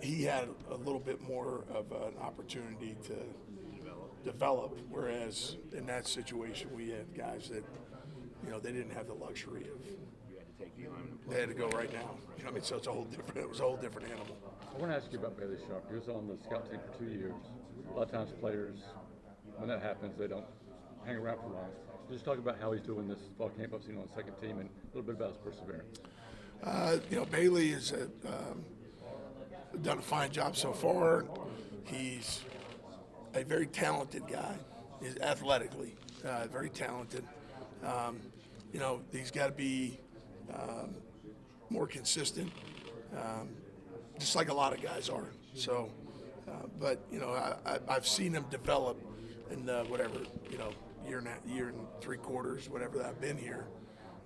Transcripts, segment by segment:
he had a little bit more of an opportunity to develop, whereas in that situation we had guys that, they didn't have the luxury of. They had to go right now. So it's a whole different. It was a whole different animal. I want to ask you about Bailey Sharp. He was on the scout team for 2 years. A lot of times players, when that happens, they don't hang around for long. Just talk about how he's doing this fall camp. I've seen him on the second team and a little bit about his perseverance. Bailey has done a fine job so far. He's a very talented guy. He's athletically very talented. He's got to be more consistent, just like a lot of guys are. So, I've seen him develop in year and 3 quarters, whatever that I've been here.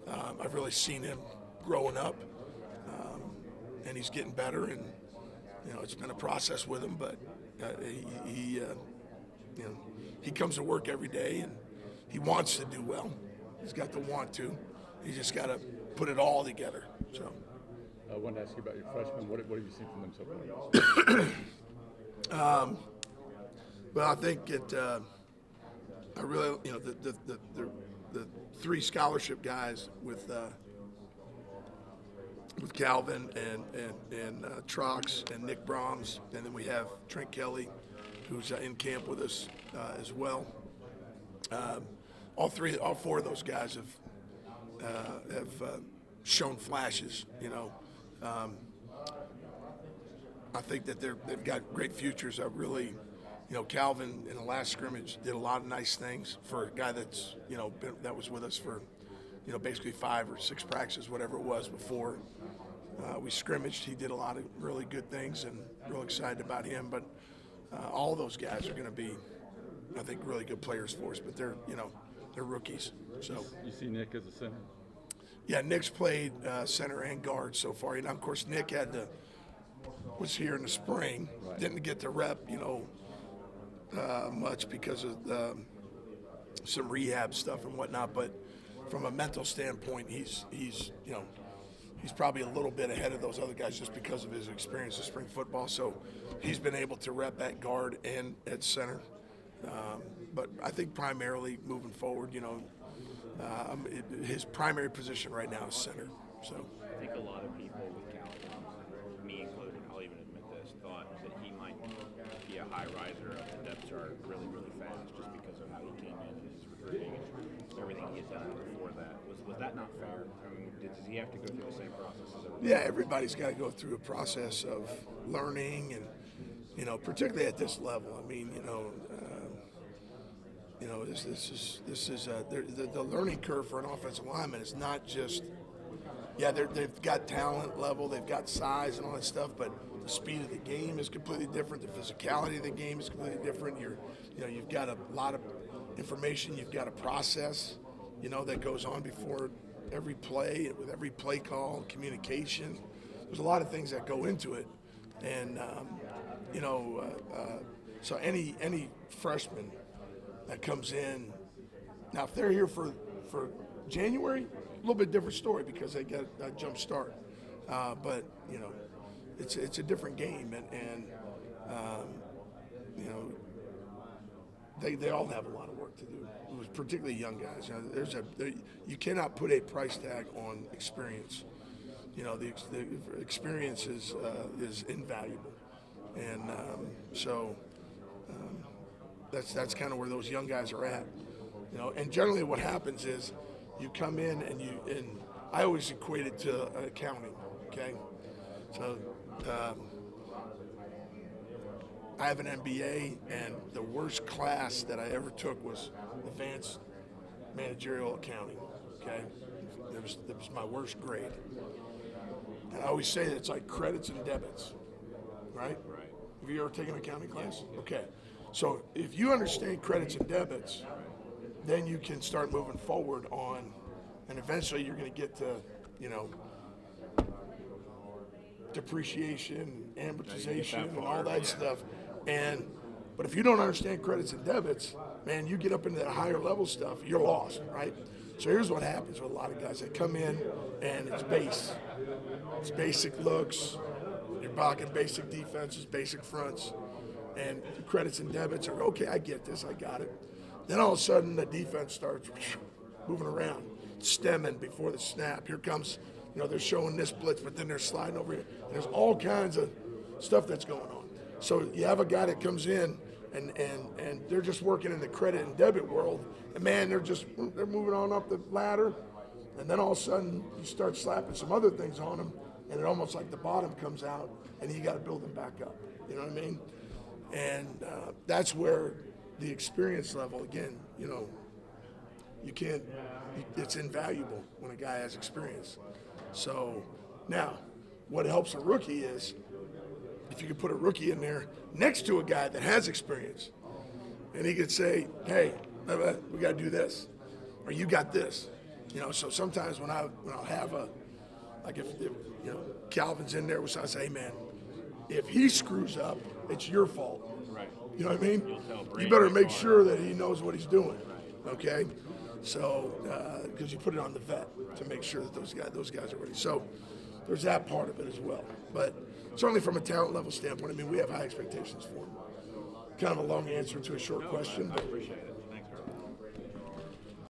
I've really seen him growing up, and he's getting better. And it's been a process with him, but he comes to work every day and he wants to do well. He's got the want to. He's just got to put it all together. So. I wanted to ask you about your freshmen. What have you seen from them so far? Well, I think I really, the 3 scholarship guys with Calvin and Trox and Nick Brahms, and then we have Trent Kelly, who's in camp with us as well. All 4 of those guys have shown flashes. I think that they've got great futures. I really, Calvin in the last scrimmage did a lot of nice things for a guy that's that was with us for basically 5 or 6 practices, whatever it was before we scrimmaged. He did a lot of really good things, and real excited about him. But all those guys are going to be, I think, really good players for us. But they're rookies. So you see Nick as a center? Yeah, Nick's played center and guard so far. And of course, Nick was here in the spring. Right. Didn't get to rep, much because of some rehab stuff and whatnot. But from a mental standpoint, he's probably a little bit ahead of those other guys just because of his experience in spring football. So he's been able to rep at guard and at center. But I think primarily moving forward, his primary position right now is center. So I think a lot of people with Calvin, me included, I'll even admit this, thought that he might be a high riser up the depth chart really, really fast just because of how he came in and his recruiting and everything he had done before that. Was that not fair? I mean, does he have to go through the same process as everybody? Yeah, everybody's got to go through a process of learning, and particularly at this level. I mean, this is the learning curve for an offensive lineman is not just they've got talent level, they've got size and all that stuff, but the speed of the game is completely different. The physicality of the game is completely different. You've got a lot of information you've got to process, that goes on before every play, with every play call, communication. There's a lot of things that go into it, and so any freshman that comes in, now if they're here for January, a little bit different story because they get a jump start. But it's a different game, and they all have a lot of work to do. It was particularly young guys. You cannot put a price tag on experience. The experience is invaluable, and so. That's kind of where those young guys are at, And generally, what happens is, you come in and I always equate it to accounting. Okay, so I have an MBA, and the worst class that I ever took was advanced managerial accounting. Okay, it was my worst grade. And I always say that it's like credits and debits, right? Right. Have you ever taken an accounting class? Yeah. Okay. So if you understand credits and debits, then you can start moving forward on, and eventually you're going to get to, depreciation, amortization, and all that stuff. But if you don't understand credits and debits, man, you get up into that higher level stuff, you're lost, right? So here's what happens with a lot of guys. They come in and it's base. It's basic looks. You're pocket, basic defenses, basic fronts, and credits and debits are, okay, I get this, I got it. Then all of a sudden the defense starts moving around, stemming before the snap. Here comes, they're showing this blitz, but then they're sliding over here. There's all kinds of stuff that's going on. So you have a guy that comes in and they're just working in the credit and debit world, and man, they're moving on up the ladder, and then all of a sudden you start slapping some other things on them, and it almost like the bottom comes out, and you got to build them back up. You know what I mean? And that's where the experience level, again, you can't, it's invaluable when a guy has experience. So now, what helps a rookie is if you could put a rookie in there next to a guy that has experience, and he could say, hey, we got to do this, or you got this. So sometimes when I'll have if Calvin's in there, I say, hey, man, if he screws up, it's your fault. Right. You know what I mean? You'll You better make sure that he knows what he's doing. Okay? So, because you put it on the vet to make sure that those guys are ready. So, there's that part of it as well. But certainly from a talent level standpoint, we have high expectations for him. Kind of a long answer to a short question. I appreciate it.